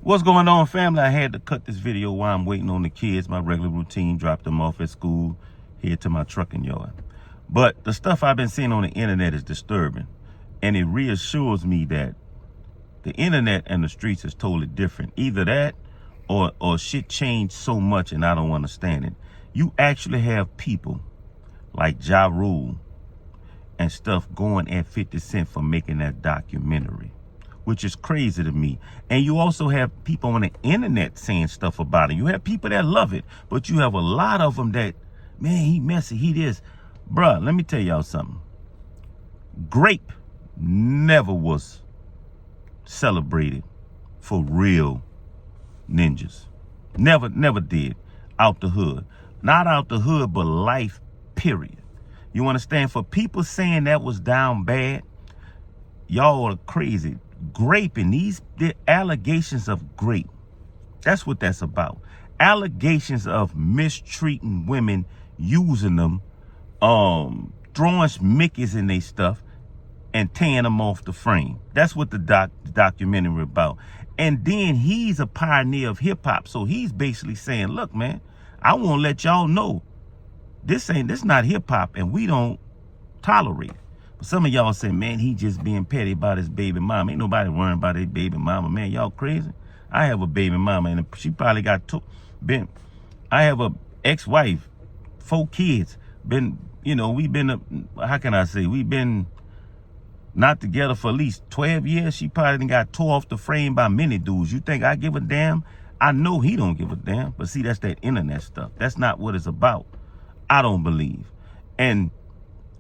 What's going on, family? I had to cut this video while I'm waiting on the kids. My regular routine, drop them off at school, head to my trucking yard. But the stuff I've been seeing on the internet is disturbing. And it reassures me that the internet and the streets is totally different. Either that or shit changed so much and I don't understand it. You actually have people like Ja Rule and stuff going at 50 Cent for making that documentary, which is crazy to me. And you also have people on the internet saying stuff about it. You have people that love it, but you have a lot of them that, man, he messy, he this. Bruh, let me tell y'all something. Grape never was celebrated for real ninjas. Never did. Out the hood. Not out the hood, but life, period. You understand? For people saying that was down bad, y'all are crazy. Grape and the allegations of grape. That's what that's about. Allegations of mistreating women, using them, throwing Mickeys in their stuff and tearing them off the frame. That's what the documentary about. And then he's a pioneer of hip hop. So he's basically saying, look, man, I want to let y'all know this not hip hop and we don't tolerate it. But some of y'all say, man, he just being petty about his baby mama. Ain't nobody worrying about his baby mama. Man, y'all crazy? I have a baby mama and she probably got I have a ex-wife, 4 kids. We've been, how can I say, we've been not together for at least 12 years. She probably done got tore off the frame by many dudes. You think I give a damn? I know he don't give a damn. But see, that's that internet stuff. That's not what it's about. I don't believe. And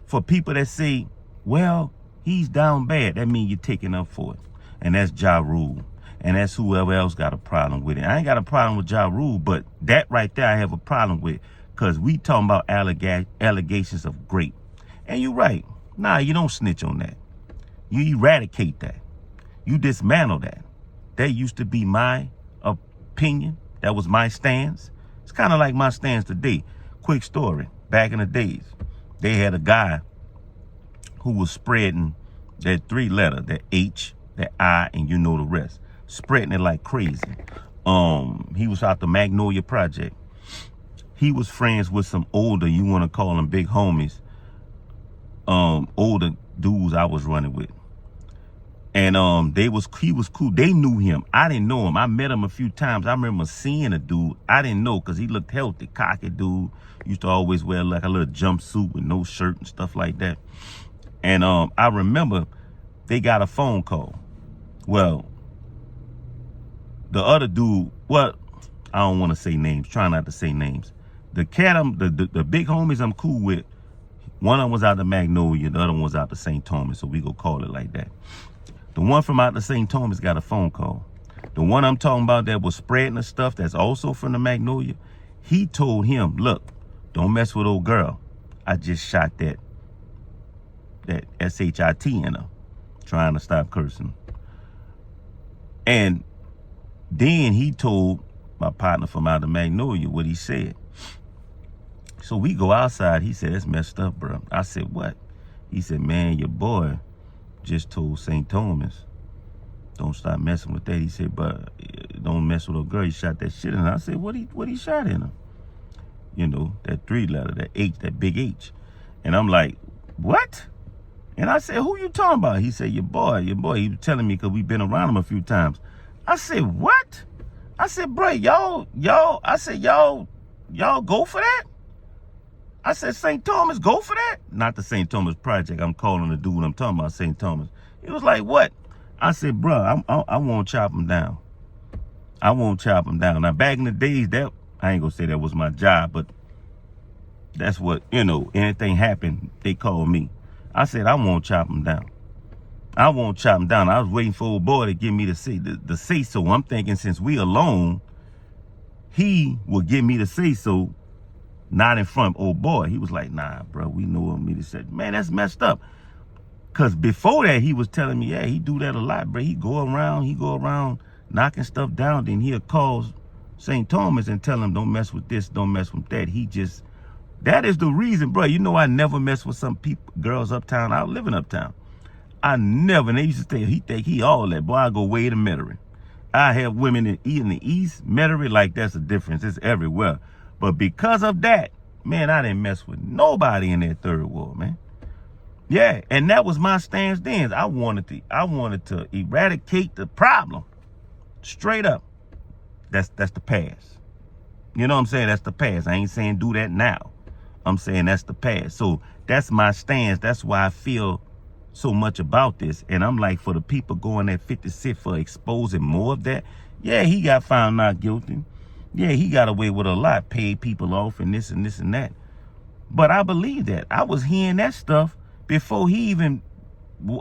for people that say, well, he's down bad, that means you're taking up for it. And that's Ja Rule. And that's whoever else got a problem with it. I ain't got a problem with Ja Rule, but that right there I have a problem with. Because we talking about allegations of grape. And you're right. Nah, you don't snitch on that. You eradicate that. You dismantle that. That used to be my opinion. That was my stance. It's kind of like my stance today. Quick story. Back in the days, they had a guy who was spreading that 3-letter, that H, that I, and you know the rest. Spreading it like crazy. He was out the Magnolia Project. He was friends with some older, you want to call them big homies, older dudes I was running with. And he was cool. They knew him. I didn't know him. I met him a few times. I remember seeing a dude. I didn't know because he looked healthy, cocky dude. Used to always wear like a little jumpsuit with no shirt and stuff like that. And I remember they got a phone call. Well, the other dude, I don't want to say names. Try not to say names. The the big homies I'm cool with, one of them was out the Magnolia, the other one was out the St. Thomas, so we go call it like that. The one from out the St. Thomas got a phone call. The one I'm talking about that was spreading the stuff that's also from the Magnolia, he told him, look, don't mess with old girl. I just shot that SHIT in her, trying to stop cursing. And then he told my partner from out of Magnolia what he said. So we go outside. He said, that's messed up, bro. I said, what? He said, man, your boy just told St. Thomas, don't stop messing with that. He said, but don't mess with a girl. He shot that shit in her. I said, what he shot in her? You know, that 3-letter, that H, that big H. And I'm like, what? And I said, who you talking about? He said, your boy. He was telling me because we've been around him a few times. I said, what? I said, bro, y'all go for that? I said, St. Thomas, go for that? Not the St. Thomas Project. I'm calling the dude I'm talking about, St. Thomas. He was like, what? I said, bro, I won't chop him down. I won't chop him down. Now, back in the days, I ain't going to say that was my job, but that's what, anything happened, they called me. I said, I won't chop him down. I won't chop him down. I was waiting for old boy to give me the say so. I'm thinking since we alone, he will give me the say so. Not in front of old boy. He was like, nah, bro, we know him. He said, man, that's messed up. Because before that, he was telling me, yeah, he do that a lot, bro. He go around knocking stuff down. Then he'll call St. Thomas and tell him, don't mess with this, don't mess with that. That is the reason, bro. I never mess with some girls uptown. I live in uptown. I never, and they used to say, he think he all that. Boy, I go way to Metairie. I have women in the East, Metairie, like that's a difference. It's everywhere. But because of that, man, I didn't mess with nobody in that third world, man. Yeah, and that was my stance then. I wanted to eradicate the problem. Straight up. That's the past. You know what I'm saying? That's the past. I ain't saying do that now. I'm saying that's the past. So that's my stance. That's why I feel so much about this. And I'm like, for the people going at 50 Cent for exposing more of that, yeah, he got found not guilty. Yeah, he got away with a lot, paid people off and this and this and that. But I believe that. I was hearing that stuff before he even,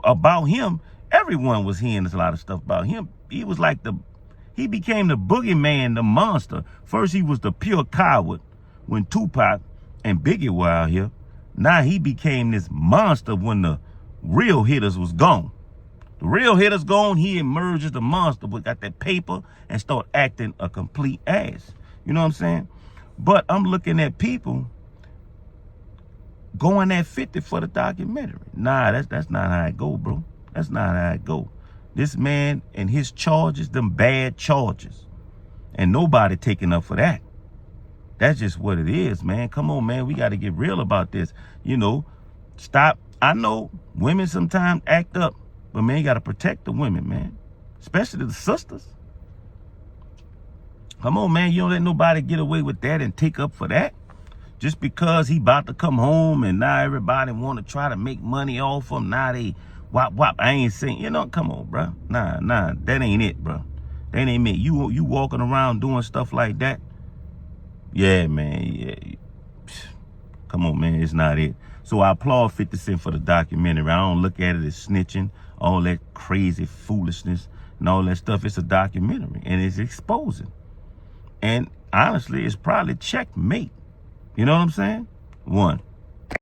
about him, everyone was hearing a lot of stuff about him. He was like he became the boogeyman, the monster. First he was the pure coward when Tupac and Biggie were out here. Now he became this monster when the real hitters was gone. The real hitters gone, he emerged as the monster, but got that paper and start acting a complete ass. You know what I'm saying? But I'm looking at people going at 50 for the documentary. Nah, that's not how it go, bro. That's not how it go. This man and his charges, them bad charges. And nobody taking up for that. That's just what it is, man. Come on, man. We got to get real about this. You know, stop. I know women sometimes act up, but man, you got to protect the women, man. Especially the sisters. Come on, man. You don't let nobody get away with that and take up for that. Just because he about to come home and now everybody want to try to make money off him. Now they wop. I ain't saying, you know, come on, bro. Nah, that ain't it, bro. That ain't it. You walking around doing stuff like that. Yeah, man. Yeah. Come on, man. It's not it. So I applaud 50 Cent for the documentary. I don't look at it as snitching, all that crazy foolishness and all that stuff. It's a documentary and it's exposing. And honestly, it's probably checkmate. You know what I'm saying? One.